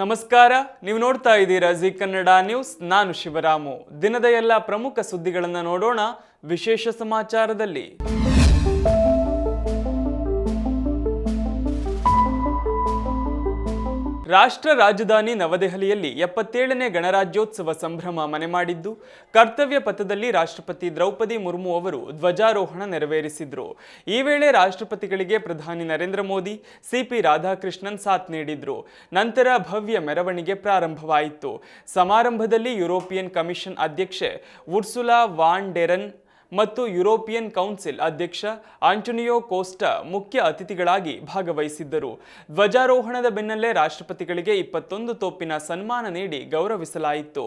ನಮಸ್ಕಾರ, ನೀವು ನೋಡ್ತಾ ಇದ್ದೀರಾ ಜಿ ಕನ್ನಡ ನ್ಯೂಸ್. ನಾನು ಶಿವರಾಮು. ದಿನದ ಎಲ್ಲ ಪ್ರಮುಖ ಸುದ್ದಿಗಳನ್ನು ನೋಡೋಣ ವಿಶೇಷ ಸಮಾಚಾರದಲ್ಲಿ. ರಾಷ್ಟ್ರ ರಾಜಧಾನಿ ನವದೆಹಲಿಯಲ್ಲಿ 77ನೇ ಗಣರಾಜ್ಯೋತ್ಸವ ಸಂಭ್ರಮ ಮನೆ ಮಾಡಿದ್ದು, ಕರ್ತವ್ಯ ಪಥದಲ್ಲಿ ರಾಷ್ಟ್ರಪತಿ ದ್ರೌಪದಿ ಮುರ್ಮು ಅವರು ಧ್ವಜಾರೋಹಣ ನೆರವೇರಿಸಿದ್ರು. ಈ ವೇಳೆ ರಾಷ್ಟ್ರಪತಿಗಳಿಗೆ ಪ್ರಧಾನಿ ನರೇಂದ್ರ ಮೋದಿ, ಸಿಪಿ ರಾಧಾಕೃಷ್ಣನ್ ಸಾಥ್ ನೀಡಿದ್ರು. ನಂತರ ಭವ್ಯ ಮೆರವಣಿಗೆ ಪ್ರಾರಂಭವಾಯಿತು. ಸಮಾರಂಭದಲ್ಲಿ ಯುರೋಪಿಯನ್ ಕಮಿಷನ್ ಅಧ್ಯಕ್ಷೆ ಉರ್ಸುಲಾ ವಾನ್ ಡೆರೆನ್ ಮತ್ತು ಯುರೋಪಿಯನ್ ಕೌನ್ಸಿಲ್ ಅಧ್ಯಕ್ಷ ಆಂಟೋನಿಯೋ ಕೋಸ್ಟಾ ಮುಖ್ಯ ಅತಿಥಿಗಳಾಗಿ ಭಾಗವಹಿಸಿದ್ದರು. ಧ್ವಜಾರೋಹಣದ ಬೆನ್ನಲ್ಲೇ ರಾಷ್ಟ್ರಪತಿಗಳಿಗೆ 21 ತೋಪಿನ ಸನ್ಮಾನ ನೀಡಿ ಗೌರವಿಸಲಾಯಿತು.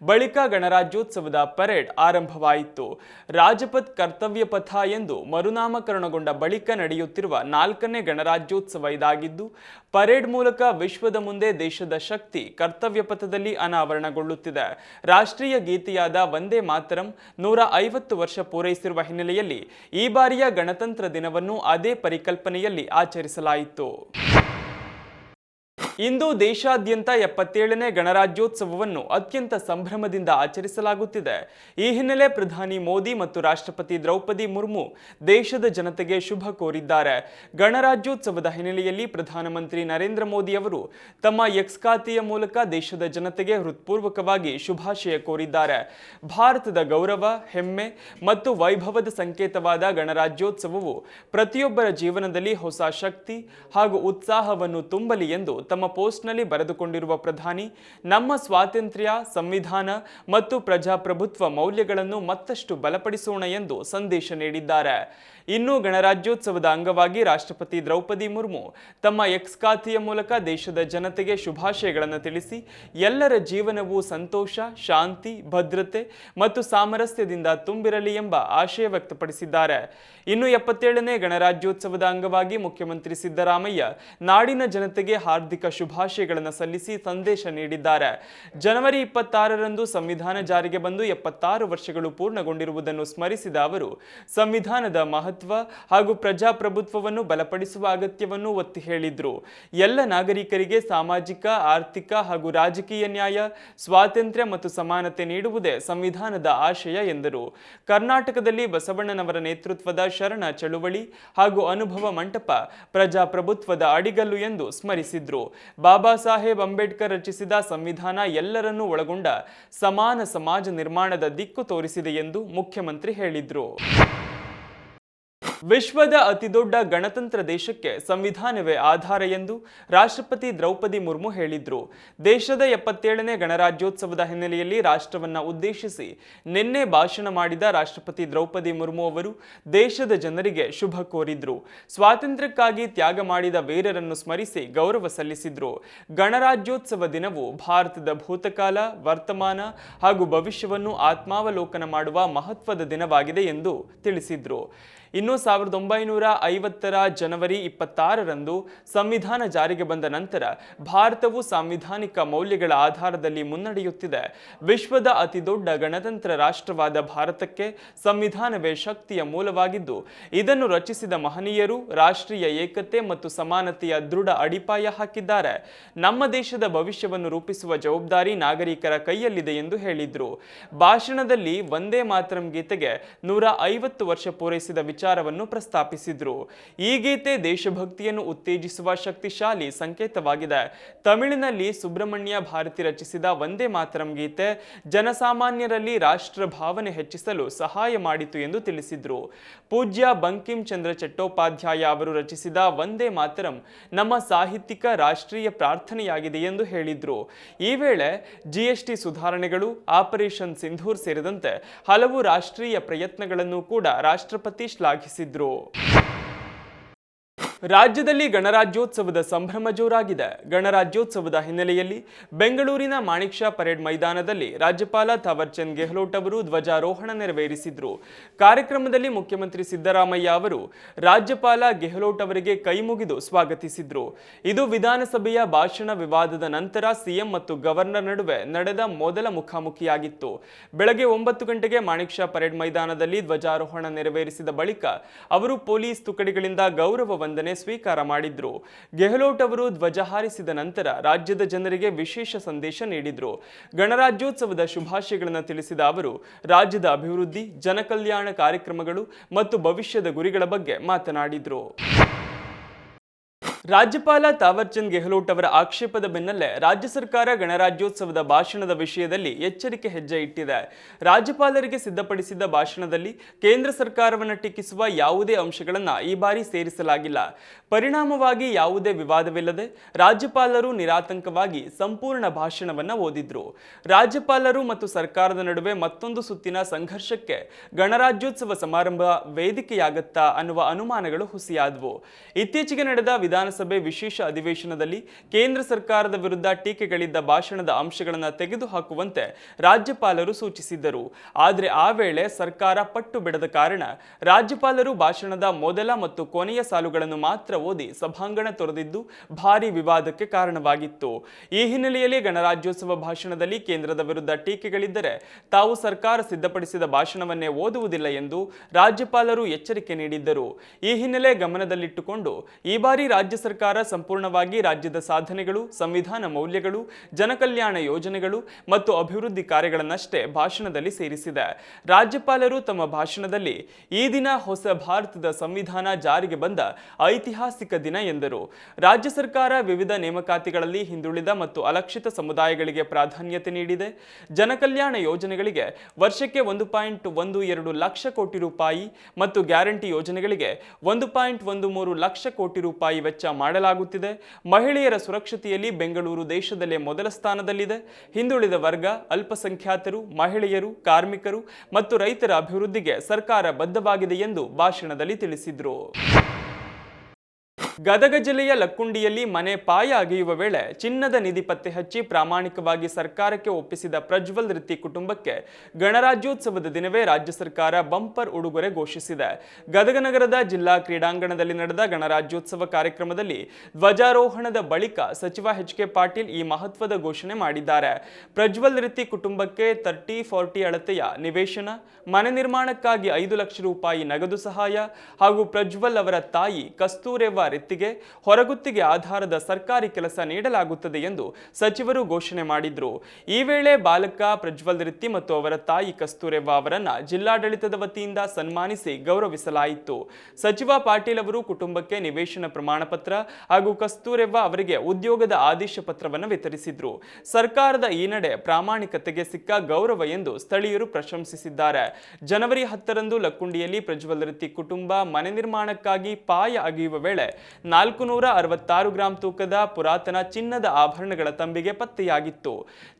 ಬಳಿಕ ಗಣರಾಜ್ಯೋತ್ಸವದ ಪರೇಡ್ ಆರಂಭವಾಯಿತು. ರಾಜಪಥ್ ಕರ್ತವ್ಯ ಪಥ ಎಂದು ಮರುನಾಮಕರಣಗೊಂಡ ಬಳಿಕ ನಡೆಯುತ್ತಿರುವ 4ನೇ ಗಣರಾಜ್ಯೋತ್ಸವ ಇದಾಗಿದ್ದು, ಪರೇಡ್ ಮೂಲಕ ವಿಶ್ವದ ಮುಂದೆ ದೇಶದ ಶಕ್ತಿ ಕರ್ತವ್ಯ ಪಥದಲ್ಲಿ ಅನಾವರಣಗೊಳ್ಳುತ್ತಿದೆ. ರಾಷ್ಟ್ರೀಯ ಗೀತೆಯಾದ ವಂದೇ ಮಾತರಂ 150 ವರ್ಷ ಪೂರೈಸಿರುವ ಹಿನ್ನೆಲೆಯಲ್ಲಿ ಈ ಬಾರಿಯ ಗಣತಂತ್ರ ದಿನವನ್ನು ಅದೇ ಪರಿಕಲ್ಪನೆಯಲ್ಲಿ ಆಚರಿಸಲಾಯಿತು. ಇಂದು ದೇಶಾದ್ಯಂತ 77ನೇ ಗಣರಾಜ್ಯೋತ್ಸವವನ್ನು ಅತ್ಯಂತ ಸಂಭ್ರಮದಿಂದ ಆಚರಿಸಲಾಗುತ್ತಿದೆ. ಈ ಹಿನ್ನೆಲೆ ಪ್ರಧಾನಿ ಮೋದಿ ಮತ್ತು ರಾಷ್ಟ್ರಪತಿ ದ್ರೌಪದಿ ಮುರ್ಮು ದೇಶದ ಜನತೆಗೆ ಶುಭ ಕೋರಿದ್ದಾರೆ. ಗಣರಾಜ್ಯೋತ್ಸವದ ಹಿನ್ನೆಲೆಯಲ್ಲಿ ಪ್ರಧಾನಮಂತ್ರಿ ನರೇಂದ್ರ ಮೋದಿ ಅವರು ತಮ್ಮ ಎಕ್ಸ್ ಖಾತೆಯ ಮೂಲಕ ದೇಶದ ಜನತೆಗೆ ಹೃತ್ಪೂರ್ವಕವಾಗಿ ಶುಭಾಶಯ ಕೋರಿದ್ದಾರೆ. ಭಾರತದ ಗೌರವ, ಹೆಮ್ಮೆ ಮತ್ತು ವೈಭವದ ಸಂಕೇತವಾದ ಗಣರಾಜ್ಯೋತ್ಸವವು ಪ್ರತಿಯೊಬ್ಬರ ಜೀವನದಲ್ಲಿ ಹೊಸ ಶಕ್ತಿ ಹಾಗೂ ಉತ್ಸಾಹವನ್ನು ತುಂಬಲಿ ಎಂದು ತಮ್ಮ ಪೋಸ್ಟ್ನಲ್ಲಿ ಬರೆದುಕೊಂಡಿರುವ ಪ್ರಧಾನಿ, ನಮ್ಮ ಸ್ವಾತಂತ್ರ್ಯ, ಸಂವಿಧಾನ ಮತ್ತು ಪ್ರಜಾಪ್ರಭುತ್ವ ಮೌಲ್ಯಗಳನ್ನು ಮತ್ತಷ್ಟು ಬಲಪಡಿಸೋಣ ಎಂದು ಸಂದೇಶ ನೀಡಿದ್ದಾರೆ. ಇನ್ನು ಗಣರಾಜ್ಯೋತ್ಸವದ ಅಂಗವಾಗಿ ರಾಷ್ಟ್ರಪತಿ ದ್ರೌಪದಿ ಮುರ್ಮು ತಮ್ಮ ಎಕ್ಸ್ ಖಾತೆಯ ಮೂಲಕ ದೇಶದ ಜನತೆಗೆ ಶುಭಾಶಯಗಳನ್ನು ತಿಳಿಸಿ, ಎಲ್ಲರ ಜೀವನವು ಸಂತೋಷ, ಶಾಂತಿ, ಭದ್ರತೆ ಮತ್ತು ಸಾಮರಸ್ಯದಿಂದ ತುಂಬಿರಲಿ ಎಂಬ ಆಶಯ ವ್ಯಕ್ತಪಡಿಸಿದ್ದಾರೆ. ಇನ್ನು 77ನೇ ಗಣರಾಜ್ಯೋತ್ಸವದ ಅಂಗವಾಗಿ ಮುಖ್ಯಮಂತ್ರಿ ಸಿದ್ದರಾಮಯ್ಯ ನಾಡಿನ ಜನತೆಗೆ ಹಾರ್ದಿಕ ಶುಭಾಶಯಗಳನ್ನು ಸಲ್ಲಿಸಿ ಸಂದೇಶ ನೀಡಿದ್ದಾರೆ. ಜನವರಿ 26ರಂದು ಸಂವಿಧಾನ ಜಾರಿಗೆ ಬಂದು 76 ವರ್ಷಗಳು ಪೂರ್ಣಗೊಂಡಿರುವುದನ್ನು ಸ್ಮರಿಸಿದ ಅವರು, ಸಂವಿಧಾನದ ಮಹತ್ವ ಹಾಗೂ ಪ್ರಜಾಪ್ರಭುತ್ವವನ್ನು ಬಲಪಡಿಸುವ ಅಗತ್ಯವನ್ನು ಒತ್ತಿ ಹೇಳಿದ್ರು. ಎಲ್ಲ ನಾಗರಿಕರಿಗೆ ಸಾಮಾಜಿಕ, ಆರ್ಥಿಕ ಹಾಗೂ ರಾಜಕೀಯ ನ್ಯಾಯ, ಸ್ವಾತಂತ್ರ್ಯ ಮತ್ತು ಸಮಾನತೆ ನೀಡುವುದೇ ಸಂವಿಧಾನದ ಆಶಯ ಎಂದರು. ಕರ್ನಾಟಕದಲ್ಲಿ ಬಸವಣ್ಣನವರ ನೇತೃತ್ವದ ಶರಣ ಚಳುವಳಿ ಹಾಗೂ ಅನುಭವ ಮಂಟಪ ಪ್ರಜಾಪ್ರಭುತ್ವದ ಅಡಿಗಲ್ಲು ಎಂದು ಸ್ಮರಿಸಿದ್ರು. ಬಾಬಾ ಸಾಹೇಬ್ ಅಂಬೇಡ್ಕರ್ ರಚಿಸಿದ ಸಂವಿಧಾನ ಎಲ್ಲರನ್ನೂ ಒಳಗೊಂಡ ಸಮಾನ ಸಮಾಜ ನಿರ್ಮಾಣದ ದಿಕ್ಕು ತೋರಿಸಿದೆ ಎಂದು ಮುಖ್ಯಮಂತ್ರಿ ಹೇಳಿದ್ರು. ವಿಶ್ವದ ಅತಿದೊಡ್ಡ ಗಣತಂತ್ರ ದೇಶಕ್ಕೆ ಸಂವಿಧಾನವೇ ಆಧಾರ ಎಂದು ರಾಷ್ಟ್ರಪತಿ ದ್ರೌಪದಿ ಮುರ್ಮು ಹೇಳಿದ್ರು. ದೇಶದ 77ನೇ ಗಣರಾಜ್ಯೋತ್ಸವದ ಹಿನ್ನೆಲೆಯಲ್ಲಿ ರಾಷ್ಟ್ರವನ್ನ ಉದ್ದೇಶಿಸಿ ನಿನ್ನೆ ಭಾಷಣ ಮಾಡಿದ ರಾಷ್ಟ್ರಪತಿ ದ್ರೌಪದಿ ಮುರ್ಮು ಅವರು ದೇಶದ ಜನರಿಗೆ ಶುಭ ಕೋರಿದ್ರು. ಸ್ವಾತಂತ್ರ್ಯಕ್ಕಾಗಿ ತ್ಯಾಗ ಮಾಡಿದ ವೀರರನ್ನು ಸ್ಮರಿಸಿ ಗೌರವ ಸಲ್ಲಿಸಿದ್ರು. ಗಣರಾಜ್ಯೋತ್ಸವ ದಿನವು ಭಾರತದ ಭೂತಕಾಲ, ವರ್ತಮಾನ ಹಾಗೂ ಭವಿಷ್ಯವನ್ನು ಆತ್ಮಾವಲೋಕನ ಮಾಡುವ ಮಹತ್ವದ ದಿನವಾಗಿದೆ ಎಂದು ತಿಳಿಸಿದ್ರು. ಇನ್ನು 1950ರ ಜನವರಿ 26ರಂದು ಸಂವಿಧಾನ ಜಾರಿಗೆ ಬಂದ ನಂತರ ಭಾರತವು ಸಾಂವಿಧಾನಿಕ ಮೌಲ್ಯಗಳ ಆಧಾರದಲ್ಲಿ ಮುನ್ನಡೆಯುತ್ತಿದೆ. ವಿಶ್ವದ ಅತಿದೊಡ್ಡ ಗಣತಂತ್ರ ರಾಷ್ಟ್ರವಾದ ಭಾರತಕ್ಕೆ ಸಂವಿಧಾನವೇ ಶಕ್ತಿಯ ಮೂಲವಾಗಿದ್ದು, ಇದನ್ನು ರಚಿಸಿದ ಮಹನೀಯರು ರಾಷ್ಟ್ರೀಯ ಏಕತೆ ಮತ್ತು ಸಮಾನತೆಯ ದೃಢ ಅಡಿಪಾಯ ಹಾಕಿದ್ದಾರೆ. ನಮ್ಮ ದೇಶದ ಭವಿಷ್ಯವನ್ನು ರೂಪಿಸುವ ಜವಾಬ್ದಾರಿ ನಾಗರಿಕರ ಕೈಯಲ್ಲಿದೆ ಎಂದು ಹೇಳಿದ್ರು. ಭಾಷಣದಲ್ಲಿ ವಂದೇ ಮಾತರಂ ಗೀತೆಗೆ 150 ವರ್ಷ ಪೂರೈಸಿದ ವಿಚಾರವನ್ನು ಪ್ರಸ್ತಾಪಿಸಿದ್ರು. ಈ ಗೀತೆ ದೇಶಭಕ್ತಿಯನ್ನು ಉತ್ತೇಜಿಸುವ ಶಕ್ತಿಶಾಲಿ ಸಂಕೇತವಾಗಿದೆ. ತಮಿಳಿನಲ್ಲಿ ಸುಬ್ರಹ್ಮಣ್ಯ ಭಾರತಿ ರಚಿಸಿದ ವಂದೇ ಮಾತರಂ ಗೀತೆ ಜನಸಾಮಾನ್ಯರಲ್ಲಿ ರಾಷ್ಟ್ರ ಭಾವನೆ ಹೆಚ್ಚಿಸಲು ಸಹಾಯ ಮಾಡಿತು ಎಂದು ತಿಳಿಸಿದ್ರು. ಪೂಜ್ಯ ಬಂಕಿಂ ಚಂದ್ರ ಚಟ್ಟೋಪಾಧ್ಯಾಯ ಅವರು ರಚಿಸಿದ ವಂದೇ ಮಾತರಂ ನಮ್ಮ ಸಾಹಿತ್ಯಿಕ ರಾಷ್ಟ್ರೀಯ ಪ್ರಾರ್ಥನೆಯಾಗಿದೆ ಎಂದು ಹೇಳಿದ್ರು. ಈ ವೇಳೆ GST ಸುಧಾರಣೆಗಳು, ಆಪರೇಷನ್ ಸಿಂಧೂರ್ ಸೇರಿದಂತೆ ಹಲವು ರಾಷ್ಟ್ರೀಯ ಪ್ರಯತ್ನಗಳನ್ನು ಕೂಡ ರಾಷ್ಟ್ರಪತಿ ಶ್ಲಾಘಿಸಿದ್ರು. ರಾಜ್ಯದಲ್ಲಿ ಗಣರಾಜ್ಯೋತ್ಸವದ ಸಂಭ್ರಮ ಜೋರಾಗಿದೆ. ಗಣರಾಜ್ಯೋತ್ಸವದ ಹಿನ್ನೆಲೆಯಲ್ಲಿ ಬೆಂಗಳೂರಿನ ಮಾಣಿಕ್ ಷಾ ಪರೇಡ್ ಮೈದಾನದಲ್ಲಿ ರಾಜ್ಯಪಾಲ ಥಾವರ್ ಚಂದ್ ಗೆಹ್ಲೋಟ್ ಅವರು ಧ್ವಜಾರೋಹಣ ನೆರವೇರಿಸಿದ್ರು. ಕಾರ್ಯಕ್ರಮದಲ್ಲಿ ಮುಖ್ಯಮಂತ್ರಿ ಸಿದ್ದರಾಮಯ್ಯ ಅವರು ರಾಜ್ಯಪಾಲ ಗೆಹ್ಲೋಟ್ ಅವರಿಗೆ ಕೈ ಮುಗಿದು ಸ್ವಾಗತಿಸಿದ್ರು. ಇದು ವಿಧಾನಸಭೆಯ ಭಾಷಣ ವಿವಾದದ ನಂತರ ಸಿಎಂ ಮತ್ತು ಗವರ್ನರ್ ನಡುವೆ ನಡೆದ ಮೊದಲ ಮುಖಾಮುಖಿಯಾಗಿತ್ತು. ಬೆಳಗ್ಗೆ 9 ಗಂಟೆಗೆ ಮಾಣಿಕ್ ಷಾ ಪರೇಡ್ ಮೈದಾನದಲ್ಲಿ ಧ್ವಜಾರೋಹಣ ನೆರವೇರಿಸಿದ ಬಳಿಕ ಅವರು ಪೊಲೀಸ್ ತುಕಡಿಗಳಿಂದ ಗೌರವ ವಂದನೆ ವಂದನೆ ಸ್ವೀಕಾರ ಮಾಡಿದ್ರು. ಗೆಹ್ಲೋಟ್ ಅವರು ಧ್ವಜ ಹಾರಿಸಿದ ನಂತರ ರಾಜ್ಯದ ಜನರಿಗೆ ವಿಶೇಷ ಸಂದೇಶ ನೀಡಿದ್ರು. ಗಣರಾಜ್ಯೋತ್ಸವದ ಶುಭಾಶಯಗಳನ್ನು ತಿಳಿಸಿದ ಅವರು ರಾಜ್ಯದ ಅಭಿವೃದ್ಧಿ, ಜನಕಲ್ಯಾಣ ಕಾರ್ಯಕ್ರಮಗಳು ಮತ್ತು ಭವಿಷ್ಯದ ಗುರಿಗಳ ಬಗ್ಗೆ ಮಾತನಾಡಿದ್ರು. ರಾಜ್ಯಪಾಲ ತಾವರ್ಚಂದ್ ಗೆಹ್ಲೋಟ್ ಅವರ ಆಕ್ಷೇಪದ ಬೆನ್ನಲ್ಲೇ ರಾಜ್ಯ ಸರ್ಕಾರ ಗಣರಾಜ್ಯೋತ್ಸವದ ಭಾಷಣದ ವಿಷಯದಲ್ಲಿ ಎಚ್ಚರಿಕೆ ಹೆಜ್ಜೆ ಇಟ್ಟಿದೆ. ರಾಜ್ಯಪಾಲರಿಗೆ ಸಿದ್ಧಪಡಿಸಿದ್ದ ಭಾಷಣದಲ್ಲಿ ಕೇಂದ್ರ ಸರ್ಕಾರವನ್ನು ಟೀಕಿಸುವ ಯಾವುದೇ ಅಂಶಗಳನ್ನು ಈ ಬಾರಿ ಸೇರಿಸಲಾಗಿಲ್ಲ. ಪರಿಣಾಮವಾಗಿ ಯಾವುದೇ ವಿವಾದವಿಲ್ಲದೆ ರಾಜ್ಯಪಾಲರು ನಿರಾತಂಕವಾಗಿ ಸಂಪೂರ್ಣ ಭಾಷಣವನ್ನು ಓದಿದ್ರು. ರಾಜ್ಯಪಾಲರು ಮತ್ತು ಸರ್ಕಾರದ ನಡುವೆ ಮತ್ತೊಂದು ಸುತ್ತಿನ ಸಂಘರ್ಷಕ್ಕೆ ಗಣರಾಜ್ಯೋತ್ಸವ ಸಮಾರಂಭ ವೇದಿಕೆಯಾಗತ್ತಾ ಅನ್ನುವ ಅನುಮಾನಗಳು ಹುಸಿಯಾದವು. ಇತ್ತೀಚೆಗೆ ನಡೆದ ವಿಧಾನಸಭೆ ವಿಶೇಷ ಅಧಿವೇಶನದಲ್ಲಿ ಕೇಂದ್ರ ಸರ್ಕಾರದ ವಿರುದ್ಧ ಟೀಕೆಗಳಿದ್ದ ಭಾಷಣದ ಅಂಶಗಳನ್ನು ತೆಗೆದುಹಾಕುವಂತೆ ರಾಜ್ಯಪಾಲರು ಸೂಚಿಸಿದ್ದರು. ಆದರೆ ಆ ವೇಳೆ ಸರ್ಕಾರ ಪಟ್ಟು ಬಿಡದ ಕಾರಣ ರಾಜ್ಯಪಾಲರು ಭಾಷಣದ ಮೊದಲ ಮತ್ತು ಕೊನೆಯ ಸಾಲುಗಳನ್ನು ಮಾತ್ರ ಓದಿ ಸಭಾಂಗಣ ತೊರೆದಿದ್ದು ಭಾರೀ ವಿವಾದಕ್ಕೆ ಕಾರಣವಾಗಿತ್ತು. ಈ ಹಿನ್ನೆಲೆಯಲ್ಲಿ ಗಣರಾಜ್ಯೋತ್ಸವ ಭಾಷಣದಲ್ಲಿ ಕೇಂದ್ರದ ವಿರುದ್ಧ ಟೀಕೆಗಳಿದ್ದರೆ ತಾವು ಸರ್ಕಾರ ಸಿದ್ಧಪಡಿಸಿದ ಭಾಷಣವನ್ನೇ ಓದುವುದಿಲ್ಲ ಎಂದು ರಾಜ್ಯಪಾಲರು ಎಚ್ಚರಿಕೆ ನೀಡಿದ್ದರು. ಈ ಹಿನ್ನೆಲೆ ಗಮನದಲ್ಲಿಟ್ಟುಕೊಂಡು ಈ ಬಾರಿ ರಾಜ್ಯ ಸರ್ಕಾರ ಸಂಪೂರ್ಣವಾಗಿ ರಾಜ್ಯದ ಸಾಧನೆಗಳು, ಸಂವಿಧಾನ ಮೌಲ್ಯಗಳು, ಜನಕಲ್ಯಾಣ ಯೋಜನೆಗಳು ಮತ್ತು ಅಭಿವೃದ್ಧಿ ಕಾರ್ಯಗಳನ್ನಷ್ಟೇ ಭಾಷಣದಲ್ಲಿ ಸೇರಿಸಿದೆ. ರಾಜ್ಯಪಾಲರು ತಮ್ಮ ಭಾಷಣದಲ್ಲಿ ಈ ದಿನ ಹೊಸ ಭಾರತದ ಸಂವಿಧಾನ ಜಾರಿಗೆ ಬಂದ ಐತಿಹಾಸಿಕ ದಿನ ಎಂದರು. ರಾಜ್ಯ ಸರ್ಕಾರ ವಿವಿಧ ನೇಮಕಾತಿಗಳಲ್ಲಿ ಹಿಂದುಳಿದ ಮತ್ತು ಅಲಕ್ಷಿತ ಸಮುದಾಯಗಳಿಗೆ ಪ್ರಾಧಾನ್ಯತೆ ನೀಡಿದೆ. ಜನಕಲ್ಯಾಣ ಯೋಜನೆಗಳಿಗೆ ವರ್ಷಕ್ಕೆ 1.12 ಲಕ್ಷ ಕೋಟಿ ರೂಪಾಯಿ ಮತ್ತು ಗ್ಯಾರಂಟಿ ಯೋಜನೆಗಳಿಗೆ 1.13 ಲಕ್ಷ ಕೋಟಿ ರೂಪಾಯಿ ವೆಚ್ಚ ಮಾಡಲಾಗುತ್ತಿದೆ. ಮಹಿಳೆಯರ ಸುರಕ್ಷತೆಯಲ್ಲಿ ಬೆಂಗಳೂರು ದೇಶದಲ್ಲೇ ಮೊದಲ ಸ್ಥಾನದಲ್ಲಿದೆ. ಹಿಂದುಳಿದ ವರ್ಗ, ಅಲ್ಪಸಂಖ್ಯಾತರು, ಮಹಿಳೆಯರು, ಕಾರ್ಮಿಕರು ಮತ್ತು ರೈತರ ಅಭಿವೃದ್ಧಿಗೆ ಸರ್ಕಾರ ಬದ್ಧವಾಗಿದೆ ಎಂದು ಭಾಷಣದಲ್ಲಿ ತಿಳಿಸಿದರು. ಗದಗ ಜಿಲ್ಲೆಯ ಲಕ್ಕುಂಡಿಯಲ್ಲಿ ಮನೆ ಪಾಯ ಅಗೆಯುವ ವೇಳೆ ಚಿನ್ನದ ನಿಧಿ ಪತ್ತೆ ಹಚ್ಚಿ ಪ್ರಾಮಾಣಿಕವಾಗಿ ಸರ್ಕಾರಕ್ಕೆ ಒಪ್ಪಿಸಿದ ಪ್ರಜ್ವಲ್ ರಿತ್ತಿ ಕುಟುಂಬಕ್ಕೆ ಗಣರಾಜ್ಯೋತ್ಸವದ ದಿನವೇ ರಾಜ್ಯ ಸರ್ಕಾರ ಬಂಪರ್ ಉಡುಗೊರೆ ಘೋಷಿಸಿದೆ. ಗದಗ ನಗರದ ಜಿಲ್ಲಾ ಕ್ರೀಡಾಂಗಣದಲ್ಲಿ ನಡೆದ ಗಣರಾಜ್ಯೋತ್ಸವ ಕಾರ್ಯಕ್ರಮದಲ್ಲಿ ಧ್ವಜಾರೋಹಣದ ಬಳಿಕ ಸಚಿವ ಎಚ್.ಕೆ. ಪಾಟೀಲ್ ಈ ಮಹತ್ವದ ಘೋಷಣೆ ಮಾಡಿದ್ದಾರೆ. ಪ್ರಜ್ವಲ್ ರಿತ್ತಿ ಕುಟುಂಬಕ್ಕೆ 30-40 ಅಳತೆಯ ನಿವೇಶನ, ಮನೆ ನಿರ್ಮಾಣಕ್ಕಾಗಿ 5 ಲಕ್ಷ ರೂಪಾಯಿ ನಗದು ಸಹಾಯ ಹಾಗೂ ಪ್ರಜ್ವಲ್ ಅವರ ತಾಯಿ ಕಸ್ತೂರೆವ್ವ ರಿತ್ತಿಗೆ ಹೊರಗುತ್ತಿಗೆ ಆಧಾರದ ಸರ್ಕಾರಿ ಕೆಲಸ ನೀಡಲಾಗುತ್ತದೆ ಎಂದು ಸಚಿವರು ಘೋಷಣೆ ಮಾಡಿದ್ರು. ಈ ವೇಳೆ ಬಾಲಕ ಪ್ರಜ್ವಲ್ ರಿತ್ತಿ ಮತ್ತು ಅವರ ತಾಯಿ ಕಸ್ತೂರೆವ್ವ ಅವರನ್ನ ಜಿಲ್ಲಾಡಳಿತದ ವತಿಯಿಂದ ಸನ್ಮಾನಿಸಿ ಗೌರವಿಸಲಾಯಿತು. ಸಚಿವ ಪಾಟೀಲ್ ಅವರು ಕುಟುಂಬಕ್ಕೆ ನಿವೇಶನ ಪ್ರಮಾಣ ಪತ್ರ ಹಾಗೂ ಕಸ್ತೂರೆವ್ವ ಅವರಿಗೆ ಉದ್ಯೋಗದ ಆದೇಶ ಪತ್ರವನ್ನು ವಿತರಿಸಿದ್ರು. ಸರ್ಕಾರದ ಈ ನಡೆ ಪ್ರಾಮಾಣಿಕತೆಗೆ ಸಿಕ್ಕ ಗೌರವ ಎಂದು ಸ್ಥಳೀಯರು ಪ್ರಶಂಸಿಸಿದ್ದಾರೆ. ಜನವರಿ 10ರಂದು ಲಕ್ಕುಂಡಿಯಲ್ಲಿ ಪ್ರಜ್ವಲ್ ರಿತ್ತಿ ಕುಟುಂಬ ಮನೆ ನಿರ್ಮಾಣಕ್ಕಾಗಿ ಪಾಯ ಅಗೆಯುವ ವೇಳೆ 466 ಗ್ರಾಂ ತೂಕದ ಪುರಾತನ ಚಿನ್ನದ ಆಭರಣಗಳ ತಂಬಿಗೆ ಪತ್ತೆಯಾಗಿತ್ತು.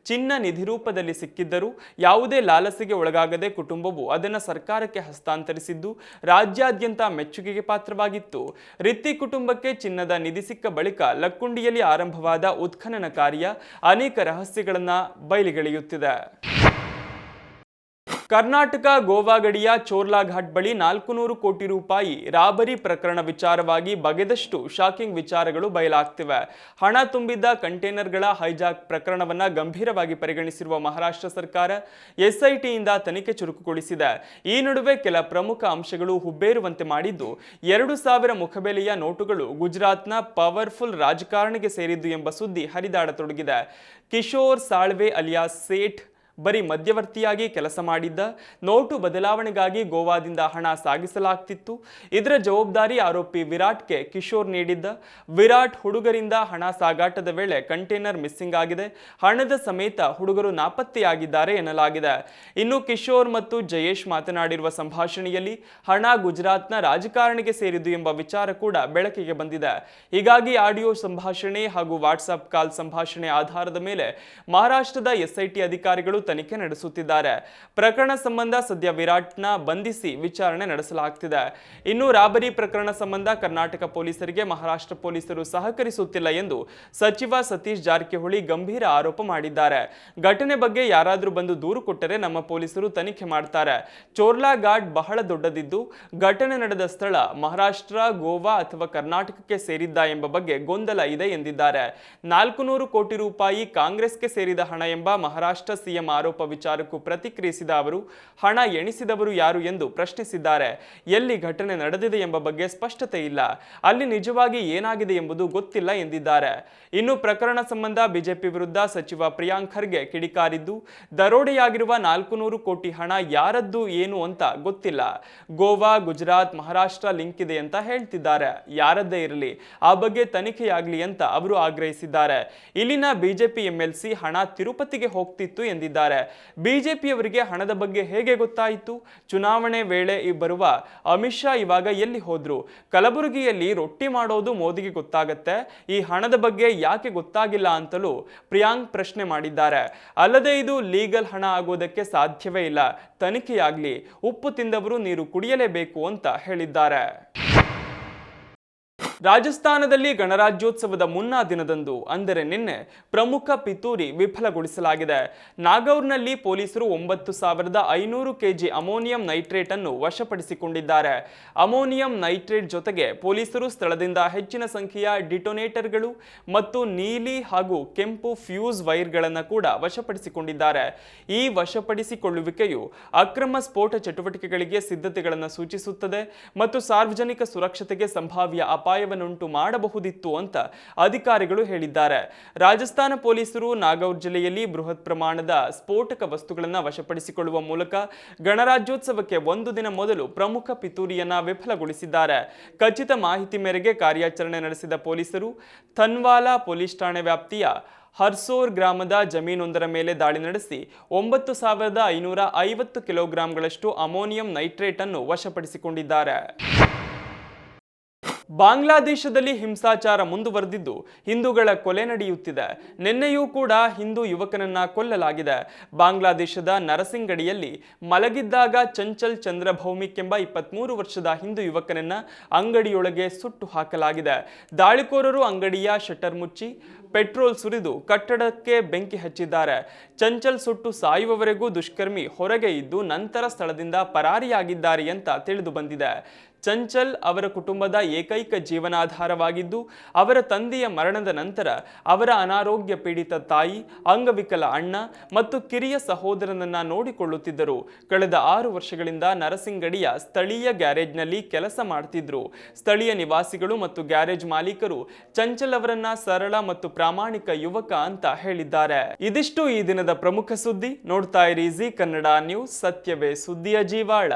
ಚಿನ್ನ ನಿಧಿ ರೂಪದಲ್ಲಿ ಸಿಕ್ಕಿದ್ದರೂ ಯಾವುದೇ ಲಾಲಸೆಗೆ ಒಳಗಾಗದೆ ಕುಟುಂಬವು ಅದನ್ನು ಸರ್ಕಾರಕ್ಕೆ ಹಸ್ತಾಂತರಿಸಿದ್ದು ರಾಜ್ಯಾದ್ಯಂತ ಮೆಚ್ಚುಗೆಗೆ ಪಾತ್ರವಾಗಿತ್ತು. ರಿತ್ತಿ ಕುಟುಂಬಕ್ಕೆ ಚಿನ್ನದ ನಿಧಿ ಸಿಕ್ಕ ಬಳಿಕ ಲಕ್ಕುಂಡಿಯಲ್ಲಿ ಆರಂಭವಾದ ಉತ್ಖನನ ಕಾರ್ಯ ಅನೇಕ ರಹಸ್ಯಗಳನ್ನು ಬಯಲಿಗೆಳೆಯುತ್ತಿದೆ. ಕರ್ನಾಟಕ ಗೋವಾ ಗಡಿಯ ಚೋರ್ಲಾ ಘಾಟ್ ಬಳಿ 400 ಕೋಟಿ ರೂಪಾಯಿ ರಾಬರಿ ಪ್ರಕರಣ ವಿಚಾರವಾಗಿ ಬಗೆದಷ್ಟು ಶಾಕಿಂಗ್ ವಿಚಾರಗಳು ಬಯಲಾಗ್ತಿವೆ. ಹಣ ತುಂಬಿದ್ದ ಕಂಟೈನರ್ಗಳ ಹೈಜಾಕ್ ಪ್ರಕರಣವನ್ನು ಗಂಭೀರವಾಗಿ ಪರಿಗಣಿಸಿರುವ ಮಹಾರಾಷ್ಟ್ರ ಸರ್ಕಾರ ಎಸ್ಐಟಿಯಿಂದ ತನಿಖೆ ಚುರುಕುಗೊಳಿಸಿದೆ. ಈ ನಡುವೆ ಕೆಲ ಪ್ರಮುಖ ಅಂಶಗಳು ಹುಬ್ಬೇರುವಂತೆ ಮಾಡಿದ್ದು 2,000 ಮುಖಬೆಲೆಯ ನೋಟುಗಳು ಗುಜರಾತ್ನ ಪವರ್ಫುಲ್ ರಾಜಕಾರಣಿಗೆ ಸೇರಿದ್ದು ಎಂಬ ಸುದ್ದಿ ಹರಿದಾಡತೊಡಗಿದೆ. ಕಿಶೋರ್ ಸಾಳ್ವೆ ಅಲಿಯಾಸ್ ಸೇಠ್ ಬರೀ ಮಧ್ಯವರ್ತಿಯಾಗಿ ಕೆಲಸ ಮಾಡಿದ್ದ. ನೋಟು ಬದಲಾವಣೆಗಾಗಿ ಗೋವಾದಿಂದ ಹಣ ಸಾಗಿಸಲಾಗ್ತಿತ್ತು. ಇದರ ಜವಾಬ್ದಾರಿ ಆರೋಪಿ ವಿರಾಟ್ಗೆ ಕಿಶೋರ್ ನೀಡಿದ್ದ. ವಿರಾಟ್ ಹುಡುಗರಿಂದ ಹಣ ಸಾಗಾಟದ ವೇಳೆ ಕಂಟೈನರ್ ಮಿಸ್ಸಿಂಗ್ ಆಗಿದೆ. ಹಣದ ಸಮೇತ ಹುಡುಗರು ನಾಪತ್ತೆಯಾಗಿದ್ದಾರೆ ಎನ್ನಲಾಗಿದೆ. ಇನ್ನು ಕಿಶೋರ್ ಮತ್ತು ಜಯೇಶ್ ಮಾತನಾಡಿರುವ ಸಂಭಾಷಣೆಯಲ್ಲಿ ಹಣ ಗುಜರಾತ್ನ ರಾಜಕಾರಣಿಗೆ ಸೇರಿದ್ದು ಎಂಬ ವಿಚಾರ ಕೂಡ ಬೆಳಕಿಗೆ ಬಂದಿದೆ. ಹೀಗಾಗಿ ಆಡಿಯೋ ಸಂಭಾಷಣೆ ಹಾಗೂ ವಾಟ್ಸ್ಆಪ್ ಕಾಲ್ ಸಂಭಾಷಣೆ ಆಧಾರದ ಮೇಲೆ ಮಹಾರಾಷ್ಟ್ರದ ಎಸ್ಐಟಿ ಅಧಿಕಾರಿಗಳು ತನಿಖೆ ನಡೆಸುತ್ತಿದ್ದಾರೆ. ಪ್ರಕರಣ ಸಂಬಂಧ ಸದ್ಯ ವಿರಾಟ್ನ ಬಂಧಿಸಿ ವಿಚಾರಣೆ ನಡೆಸಲಾಗುತ್ತಿದೆ. ಇನ್ನು ರಾಬರಿ ಪ್ರಕರಣ ಸಂಬಂಧ ಕರ್ನಾಟಕ ಪೊಲೀಸರಿಗೆ ಮಹಾರಾಷ್ಟ್ರ ಪೊಲೀಸರು ಸಹಕರಿಸುತ್ತಿಲ್ಲ ಎಂದು ಸಚಿವ ಸತೀಶ್ ಜಾರಕಿಹೊಳಿ ಗಂಭೀರ ಆರೋಪ ಮಾಡಿದ್ದಾರೆ. ಘಟನೆ ಬಗ್ಗೆ ಯಾರಾದರೂ ಬಂದು ದೂರು ಕೊಟ್ಟರೆ ನಮ್ಮ ಪೊಲೀಸರು ತನಿಖೆ ಮಾಡ್ತಾರೆ. ಚೋರ್ಲಾ ಘಾಟ್ ಬಹಳ ದೊಡ್ಡದಿದ್ದು ಘಟನೆ ನಡೆದ ಸ್ಥಳ ಮಹಾರಾಷ್ಟ್ರ, ಗೋವಾ ಅಥವಾ ಕರ್ನಾಟಕಕ್ಕೆ ಸೇರಿದ್ದ ಎಂಬ ಬಗ್ಗೆ ಗೊಂದಲ ಇದೆ ಎಂದಿದ್ದಾರೆ. 400 ಕೋಟಿ ರೂಪಾಯಿ ಕಾಂಗ್ರೆಸ್ಗೆ ಸೇರಿದ ಹಣ ಎಂಬ ಮಹಾರಾಷ್ಟ್ರ ಸಿಎಂ ಆರೋಪ ವಿಚಾರಕ್ಕೂ ಪ್ರತಿಕ್ರಿಯಿಸಿದ ಅವರು, ಹಣ ಎಣಿಸಿದವರು ಯಾರು ಎಂದು ಪ್ರಶ್ನಿಸಿದ್ದಾರೆ. ಎಲ್ಲಿ ಘಟನೆ ನಡೆದಿದೆ ಎಂಬ ಬಗ್ಗೆ ಸ್ಪಷ್ಟತೆ ಇಲ್ಲ, ಅಲ್ಲಿ ನಿಜವಾಗಿ ಏನಾಗಿದೆ ಎಂಬುದು ಗೊತ್ತಿಲ್ಲ ಎಂದಿದ್ದಾರೆ. ಇನ್ನು ಪ್ರಕರಣ ಸಂಬಂಧ ಬಿಜೆಪಿ ವಿರುದ್ಧ ಸಚಿವ ಪ್ರಿಯಾಂಕ್ ಖರ್ಗೆ ಕಿಡಿಕಾರಿದ್ದು, ದರೋಡೆಯಾಗಿರುವ 400 ಕೋಟಿ ಹಣ ಯಾರದ್ದು ಏನು ಅಂತ ಗೊತ್ತಿಲ್ಲ. ಗೋವಾ, ಗುಜರಾತ್, ಮಹಾರಾಷ್ಟ್ರ ಲಿಂಕ್ ಇದೆ ಅಂತ ಹೇಳ್ತಿದ್ದಾರೆ. ಯಾರದ್ದೇ ಇರಲಿ, ಆ ಬಗ್ಗೆ ತನಿಖೆಯಾಗಲಿ ಅಂತ ಅವರು ಆಗ್ರಹಿಸಿದ್ದಾರೆ. ಇಲ್ಲಿನ ಬಿಜೆಪಿ ಎಂಎಲ್ಸಿ ಹಣ ತಿರುಪತಿಗೆ ಹೋಗ್ತಿತ್ತು ಎಂದಿದ್ದಾರೆ. ಬಿಜೆಪಿಯವರಿಗೆ ಹಣದ ಬಗ್ಗೆ ಹೇಗೆ ಗೊತ್ತಾಯಿತು? ಚುನಾವಣೆ ವೇಳೆ ಬರುವ ಅಮಿತ್ ಶಾ ಇವಾಗ ಎಲ್ಲಿ ಹೋದ್ರು? ಕಲಬುರಗಿಯಲ್ಲಿ ರೊಟ್ಟಿ ಮಾಡೋದು ಮೋದಿಗೆ ಗೊತ್ತಾಗತ್ತೆ, ಈ ಹಣದ ಬಗ್ಗೆ ಯಾಕೆ ಗೊತ್ತಾಗಿಲ್ಲ ಅಂತಲೂ ಪ್ರಿಯಾಂಕ್ ಪ್ರಶ್ನೆ ಮಾಡಿದ್ದಾರೆ. ಅಲ್ಲದೆ ಇದು ಲೀಗಲ್ ಹಣ ಆಗೋದಕ್ಕೆ ಸಾಧ್ಯವೇ ಇಲ್ಲ, ತನಿಖೆಯಾಗ್ಲಿ, ಉಪ್ಪು ತಿಂದವರು ನೀರು ಕುಡಿಯಲೇಬೇಕು ಅಂತ ಹೇಳಿದ್ದಾರೆ. ರಾಜಸ್ಥಾನದಲ್ಲಿ ಗಣರಾಜ್ಯೋತ್ಸವದ ಮುನ್ನಾ ದಿನದಂದು ಅಂದರೆ ನಿನ್ನೆ ಪ್ರಮುಖ ಪಿತೂರಿ ವಿಫಲಗೊಳಿಸಲಾಗಿದೆ. ನಾಗೌರ್ನಲ್ಲಿ ಪೊಲೀಸರು 9,500 ಕೆಜಿ ಅಮೋನಿಯಂ ನೈಟ್ರೇಟ್ ಅನ್ನು ವಶಪಡಿಸಿಕೊಂಡಿದ್ದಾರೆ. ಅಮೋನಿಯಂ ನೈಟ್ರೇಟ್ ಜೊತೆಗೆ ಪೊಲೀಸರು ಸ್ಥಳದಿಂದ ಹೆಚ್ಚಿನ ಸಂಖ್ಯೆಯ ಡಿಟೋನೇಟರ್ಗಳು ಮತ್ತು ನೀಲಿ ಹಾಗೂ ಕೆಂಪು ಫ್ಯೂಸ್ ವೈರ್ಗಳನ್ನು ಕೂಡ ವಶಪಡಿಸಿಕೊಂಡಿದ್ದಾರೆ. ಈ ವಶಪಡಿಸಿಕೊಳ್ಳುವಿಕೆಯು ಅಕ್ರಮ ಸ್ಫೋಟ ಚಟುವಟಿಕೆಗಳಿಗೆ ಸಿದ್ಧತೆಗಳನ್ನು ಸೂಚಿಸುತ್ತದೆ ಮತ್ತು ಸಾರ್ವಜನಿಕ ಸುರಕ್ಷತೆಗೆ ಸಂಭಾವ್ಯ ಅಪಾಯ ಉಂಟು ಮಾಡಬಹುದಿತ್ತು ಅಂತ ಅಧಿಕಾರಿಗಳು ಹೇಳಿದ್ದಾರೆ. ರಾಜಸ್ಥಾನ ಪೊಲೀಸರು ನಾಗೌರ್ ಜಿಲ್ಲೆಯಲ್ಲಿ ಬೃಹತ್ ಪ್ರಮಾಣದ ಸ್ಫೋಟಕ ವಸ್ತುಗಳನ್ನು ವಶಪಡಿಸಿಕೊಳ್ಳುವ ಮೂಲಕ ಗಣರಾಜ್ಯೋತ್ಸವಕ್ಕೆ ಒಂದು ದಿನ ಮೊದಲು ಪ್ರಮುಖ ಪಿತೂರಿಯನ್ನ ವಿಫಲಗೊಳಿಸಿದ್ದಾರೆ. ಖಚಿತ ಮಾಹಿತಿ ಮೇರೆಗೆ ಕಾರ್ಯಾಚರಣೆ ನಡೆಸಿದ ಪೊಲೀಸರು ಥನ್ವಾಲಾ ಪೊಲೀಸ್ ಠಾಣೆ ವ್ಯಾಪ್ತಿಯ ಹರ್ಸೋರ್ ಗ್ರಾಮದ ಜಮೀನೊಂದರ ಮೇಲೆ ದಾಳಿ ನಡೆಸಿ 9,550 ಕಿಲೋಗ್ರಾಂಗಳಷ್ಟು ಅಮೋನಿಯಂ ನೈಟ್ರೇಟ್ ಅನ್ನು ವಶಪಡಿಸಿಕೊಂಡಿದ್ದಾರೆ. ಬಾಂಗ್ಲಾದೇಶದಲ್ಲಿ ಹಿಂಸಾಚಾರ ಮುಂದುವರೆದಿದ್ದು, ಹಿಂದೂಗಳ ಕೊಲೆ ನಡೆಯುತ್ತಿದೆ. ನಿನ್ನೆಯೂ ಕೂಡ ಹಿಂದೂ ಯುವಕನನ್ನ ಕೊಲ್ಲಲಾಗಿದೆ. ಬಾಂಗ್ಲಾದೇಶದ ನರಸಿಂಗಡಿಯಲ್ಲಿ ಮಲಗಿದ್ದಾಗ ಚಂಚಲ್ ಚಂದ್ರಭೌಮಿಕ್ ಎಂಬ 23 ವರ್ಷದ ಹಿಂದೂ ಯುವಕನನ್ನ ಅಂಗಡಿಯೊಳಗೆ ಸುಟ್ಟು ಹಾಕಲಾಗಿದೆ. ದಾಳಿಕೋರರು ಅಂಗಡಿಯ ಶಟರ್ ಮುಚ್ಚಿ ಪೆಟ್ರೋಲ್ ಸುರಿದು ಕಟ್ಟಡಕ್ಕೆ ಬೆಂಕಿ ಹಚ್ಚಿದ್ದಾರೆ. ಚಂಚಲ್ ಸುಟ್ಟು ಸಾಯುವವರೆಗೂ ದುಷ್ಕರ್ಮಿ ಹೊರಗೆ ಇದ್ದು ನಂತರ ಸ್ಥಳದಿಂದ ಪರಾರಿಯಾಗಿದ್ದಾರೆ ಅಂತ ತಿಳಿದು ಬಂದಿದೆ. ಚಂಚಲ್ ಅವರ ಕುಟುಂಬದ ಏಕೈಕ ಜೀವನಾಧಾರವಾಗಿದ್ದು, ಅವರ ತಂದೆಯ ಮರಣದ ನಂತರ ಅವರ ಅನಾರೋಗ್ಯ ಪೀಡಿತ ತಾಯಿ, ಅಂಗವಿಕಲ ಅಣ್ಣ ಮತ್ತು ಕಿರಿಯ ಸಹೋದರನನ್ನ ನೋಡಿಕೊಳ್ಳುತ್ತಿದ್ದರು. ಕಳೆದ 6 ವರ್ಷಗಳಿಂದ ನರಸಿಂಗಡಿಯ ಸ್ಥಳೀಯ ಗ್ಯಾರೇಜ್ನಲ್ಲಿ ಕೆಲಸ ಮಾಡ್ತಿದ್ರು. ಸ್ಥಳೀಯ ನಿವಾಸಿಗಳು ಮತ್ತು ಗ್ಯಾರೇಜ್ ಮಾಲೀಕರು ಚಂಚಲ್ ಅವರನ್ನ ಸರಳ ಮತ್ತು ಪ್ರಾಮಾಣಿಕ ಯುವಕ ಅಂತ ಹೇಳಿದ್ದಾರೆ. ಇದಿಷ್ಟು ಈ ದಿನದ ಪ್ರಮುಖ ಸುದ್ದಿ. ನೋಡ್ತಾ ಇರಿ ಜಿ ಕನ್ನಡ ನ್ಯೂಸ್, ಸತ್ಯವೇ ಸುದ್ದಿಯ ಜೀವಾಳ.